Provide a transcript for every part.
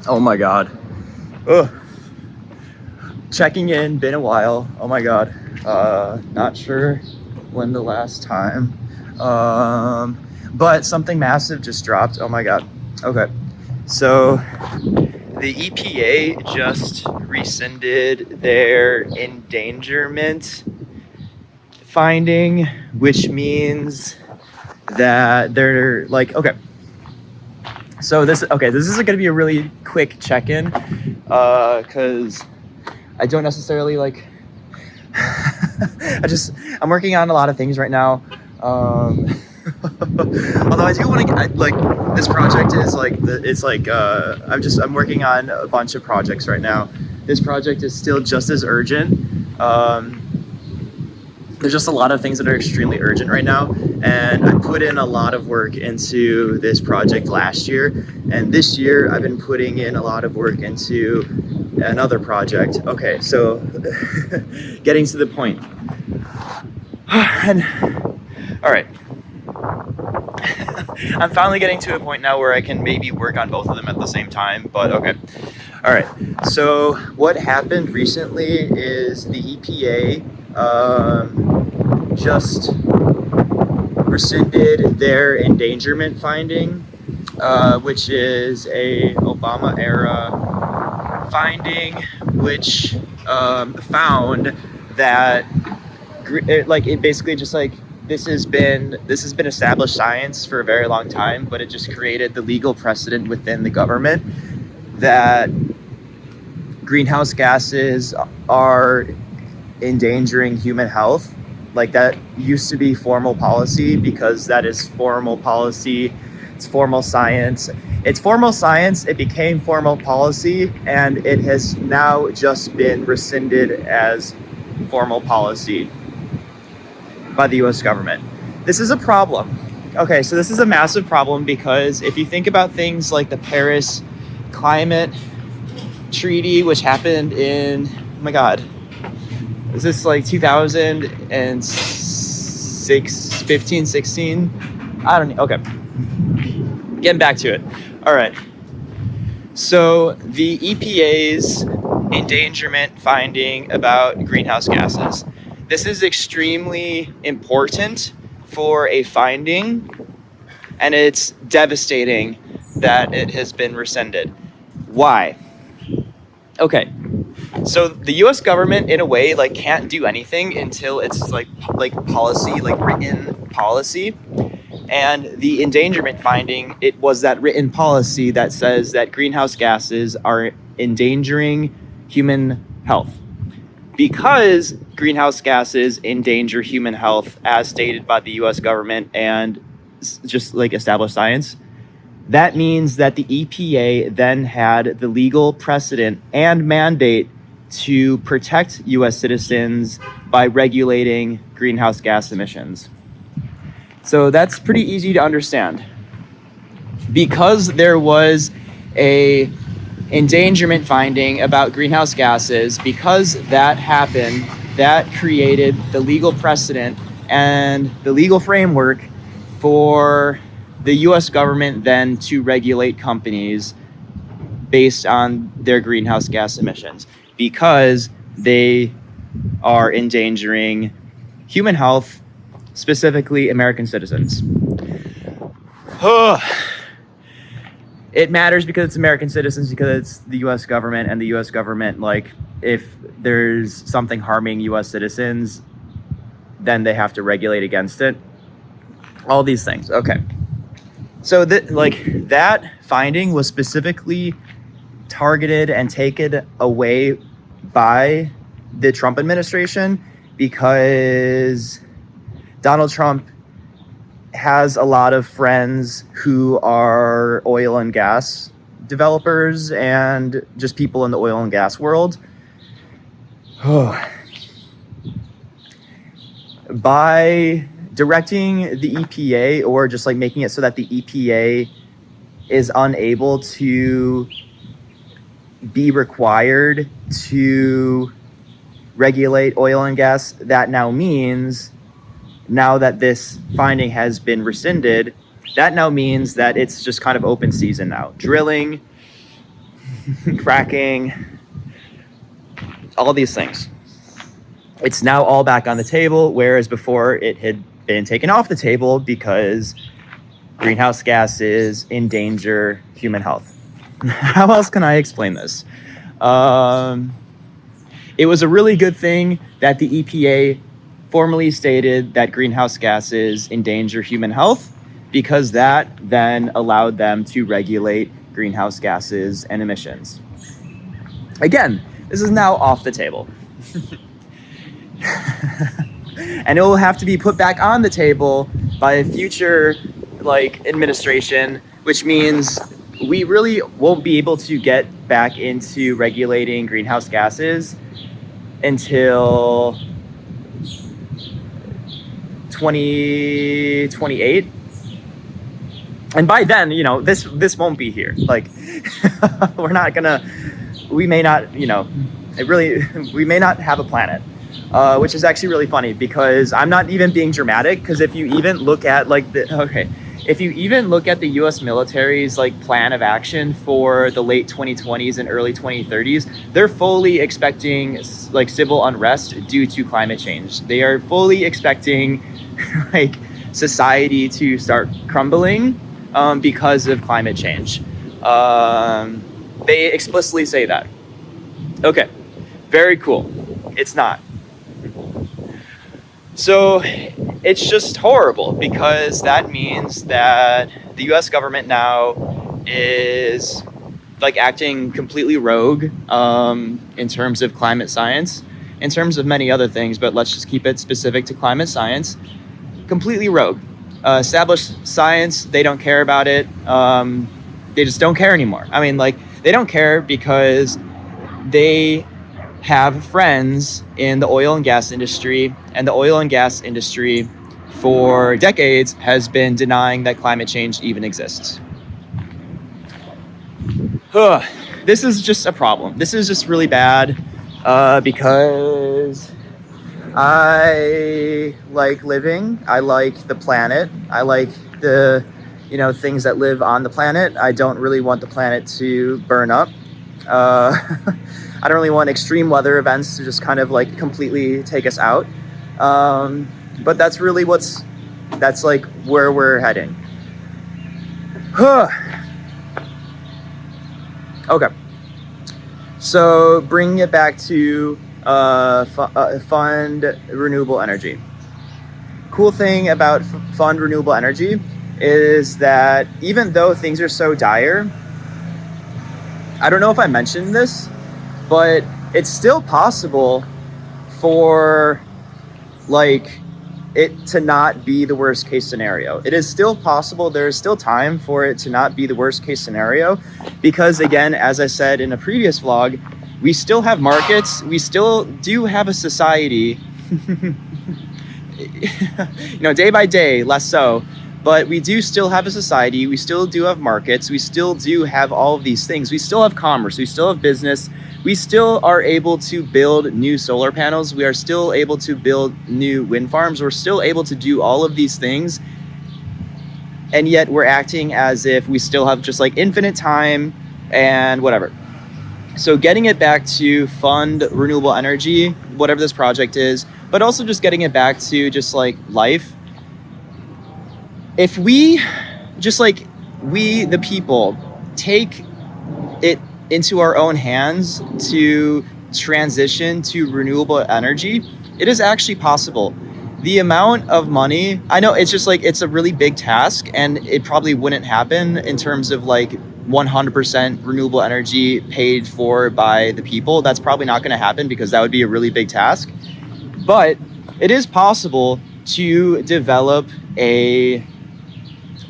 Oh my God. Ugh. Checking in, been a while. Oh my God. Not sure when the last time. But something massive just dropped. Oh my God. Okay. So the EPA just rescinded their endangerment finding, which means that they're like, okay. So this is going to be a really quick check-in, because I don't necessarily like. I'm working on a lot of things right now. Although I do want to get like this project is like I'm working on a bunch of projects right now. This project is still just as urgent. There's just a lot of things that are extremely urgent right now, and I put in a lot of work into this project last year, and this year I've been putting in a lot of work into another project. Okay, so getting to the point. And all right. I'm finally getting to a point now where I can maybe work on both of them at the same time, but okay. All right. So what happened recently is the EPA just rescinded their endangerment finding, which is a Obama era finding, which found that it basically just like this has been established science for a very long time, but it just created the legal precedent within the government that greenhouse gases are endangering human health. Like, that used to be formal policy, because that is formal policy. It's formal science. It's formal science. It became formal policy, and it has now just been rescinded as formal policy by the US government. This is a problem. Okay, so this is a massive problem, because if you think about things like the Paris Climate Treaty, which happened in, oh my God, is this like 2006, 15, 16? I don't know. Okay. Getting back to it. All right. So the EPA's endangerment finding about greenhouse gases. This is extremely important for a finding, and it's devastating that it has been rescinded. Why? Okay. So the U.S. government, in a way, like, can't do anything until it's like policy, like written policy. And the endangerment finding, it was that written policy that says that greenhouse gases are endangering human health. Because greenhouse gases endanger human health, as stated by the U.S. government and just like established science, that means that the EPA then had the legal precedent and mandate to protect U.S. citizens by regulating greenhouse gas emissions. So that's pretty easy to understand. Because there was a endangerment finding about greenhouse gases, because that happened, that created the legal precedent and the legal framework for the U.S. government then to regulate companies based on their greenhouse gas emissions, because they are endangering human health, specifically American citizens. It matters because it's American citizens, because it's the U.S. government, and the U.S. government, like, if there's something harming U.S. citizens, then they have to regulate against it. All these things. Okay. So that finding was specifically targeted and taken away by the Trump administration, because Donald Trump has a lot of friends who are oil and gas developers and just people in the oil and gas world. By directing the EPA, or just like making it so that the EPA is unable to be required to regulate oil and gas, that now means, now that this finding has been rescinded, that now means that it's just kind of open season now. Drilling, fracking, all these things. It's now all back on the table, whereas before it had been taken off the table because greenhouse gases endanger human health. How else can I explain this? It was a really good thing that the EPA formally stated that greenhouse gases endanger human health, because that then allowed them to regulate greenhouse gases and emissions. Again, this is now off the table. And it will have to be put back on the table by a future administration, which means we really won't be able to get back into regulating greenhouse gases until 2028. And by then, this won't be here. We're not gonna, we may not, we may not have a planet. Which is actually really funny, because I'm not even being dramatic, because if you even look at if you even look at the US military's plan of action for the late 2020s and early 2030s, they're fully expecting civil unrest due to climate change. They are fully expecting society to start crumbling because of climate change. They explicitly say that. Okay, very cool. It's not. So it's just horrible, because that means that the US government now is acting completely rogue in terms of climate science, in terms of many other things, but let's just keep it specific to climate science. Completely rogue. Established science, they don't care about it. They just don't care anymore. I mean, they don't care because they have friends in the oil and gas industry, and the oil and gas industry for decades has been denying that climate change even exists. This is just a problem. This is just really bad because I like living. I like the planet. I like the things that live on the planet. I don't really want the planet to burn up. I don't really want extreme weather events to just kind of completely take us out. But that's really that's where we're heading. Okay. So bringing it back to fund renewable energy. Cool thing about fund renewable energy is that even though things are so dire, I don't know if I mentioned this, but it's still possible for it to not be the worst case scenario. It is still possible. There is still time for it to not be the worst case scenario, because again, as I said in a previous vlog, we still have markets. We still do have a society, day by day, less so. But we do still have a society. We still do have markets. We still do have all of these things. We still have commerce. We still have business. We still are able to build new solar panels. We are still able to build new wind farms. We're still able to do all of these things. And yet we're acting as if we still have just infinite time and whatever. So getting it back to fund renewable energy, whatever this project is, but also just getting it back to just life. If we just we, the people, take it into our own hands to transition to renewable energy, it is actually possible. The amount of money, I know it's just it's a really big task, and it probably wouldn't happen in terms of 100% renewable energy paid for by the people. That's probably not going to happen, because that would be a really big task. But it is possible to develop a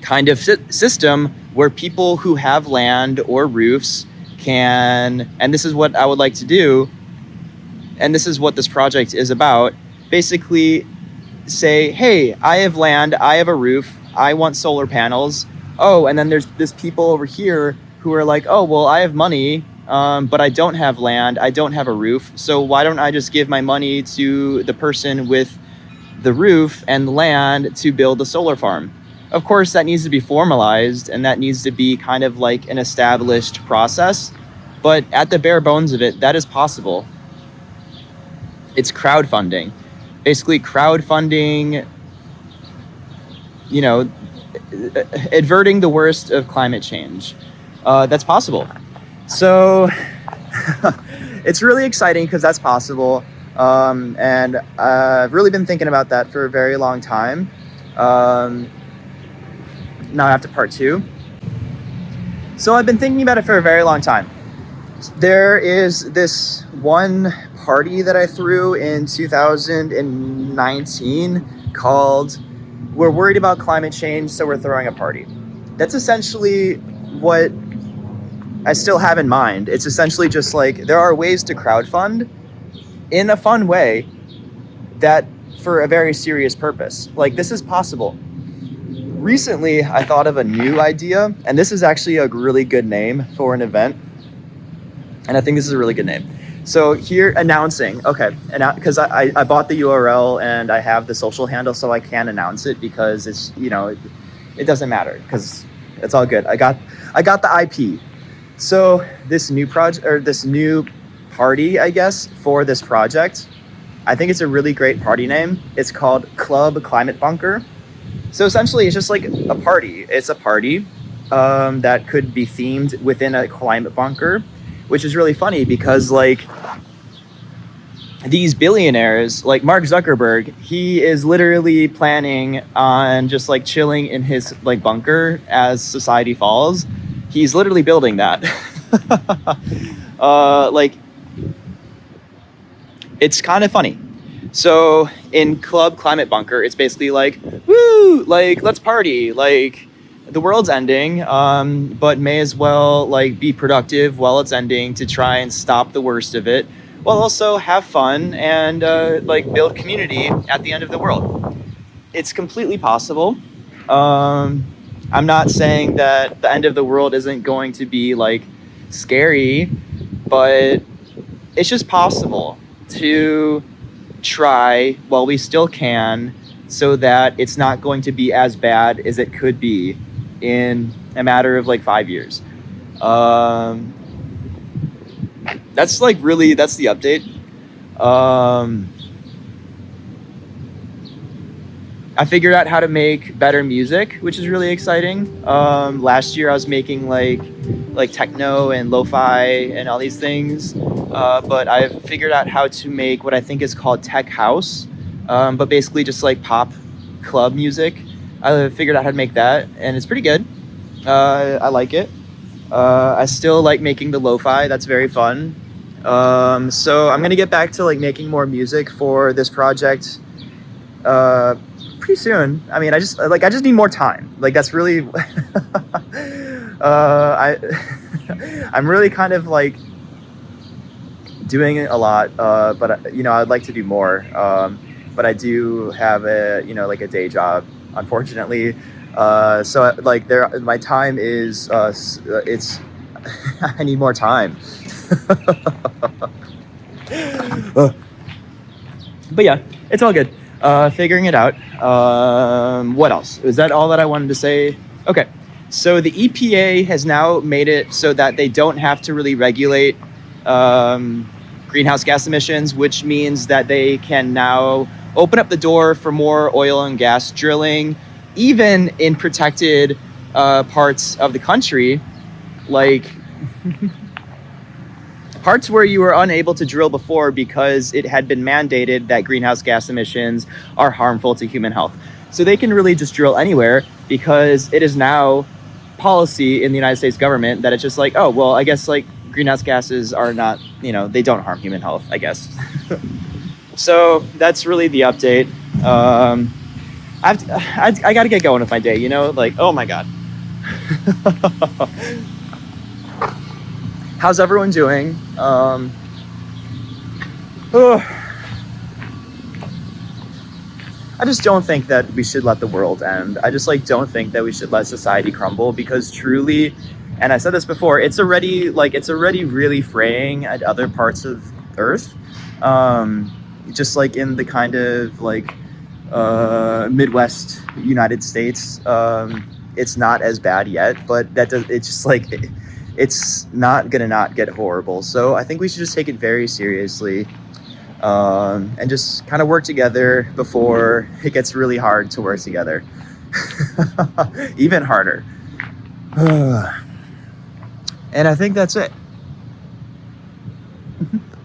kind of system where people who have land or roofs can, and this is what I would like to do, and this is what this project is about, basically say, hey, I have land, I have a roof, I want solar panels. Oh, and then there's this people over here who are oh, well, I have money, but I don't have land, I don't have a roof, so why don't I just give my money to the person with the roof and the land to build a solar farm? Of course, that needs to be formalized, and that needs to be kind of an established process. But at the bare bones of it, that is possible. It's crowdfunding. Basically crowdfunding, averting the worst of climate change. That's possible. So it's really exciting because that's possible. And I've really been thinking about that for a very long time. Now I have to part two. So I've been thinking about it for a very long time. There is this one party that I threw in 2019 called "We're Worried About Climate Change, so we're throwing a party." That's essentially what I still have in mind. It's essentially just like there are ways to crowdfund in a fun way that for a very serious purpose. Like this is possible. Recently, I thought of a new idea, and this is actually a really good name for an event. And I think this is a really good name. So here, announcing, okay, because I bought the URL and I have the social handle, so I can announce it because it's, it doesn't matter because it's all good. I got the IP. So this new project, or this new party, I guess, for this project, I think it's a really great party name. It's called Club Climate Bunker. So essentially, it's just like a party. It's a party that could be themed within a climate bunker, which is really funny because like these billionaires, like Mark Zuckerberg, he is literally planning on just like chilling in his like bunker as society falls. He's literally building that. Like it's kind of funny. So in Club Climate Bunker, it's basically like, woo, like let's party, like the world's ending, but may as well like be productive while it's ending to try and stop the worst of it, while also have fun and like build community at the end of the world. It's completely possible. I'm not saying that the end of the world isn't going to be like scary, but it's just possible to try while we still can so that it's not going to be as bad as it could be in a matter of like 5 years. That's like really, that's the update. I figured out how to make better music, which is really exciting. Last year I was making like techno and lo-fi and all these things. But I've figured out how to make what I think is called tech house. But basically just like pop club music. I figured out how to make that and it's pretty good. I like it. I still like making the lo-fi. That's very fun. So I'm gonna get back to like making more music for this project pretty soon. I mean, I just need more time. Like that's really I'm really kind of like doing a lot, but I'd like to do more. But I do have a like a day job, unfortunately. So like my time is it's I need more time. But yeah, it's all good. Figuring it out. What else? Was that all that I wanted to say? Okay. So the EPA has now made it so that they don't have to really regulate greenhouse gas emissions, which means that they can now open up the door for more oil and gas drilling, even in protected parts of the country, like parts where you were unable to drill before because it had been mandated that greenhouse gas emissions are harmful to human health. So they can really just drill anywhere because it is now policy in the United States government that it's just like, oh, well, I guess like greenhouse gases are not, they don't harm human health, I guess. So that's really the update. I got to get going with my day, like, oh my God. How's everyone doing? I just don't think that we should let the world end. I just don't think that we should let society crumble because truly, and I said this before, it's already really fraying at other parts of Earth. Just like in the kind of Midwest United States, it's not as bad yet, but it's just it's not gonna not get horrible. So I think we should just take it very seriously, and just kind of work together before it gets really hard to work together. Even harder. And I think that's it.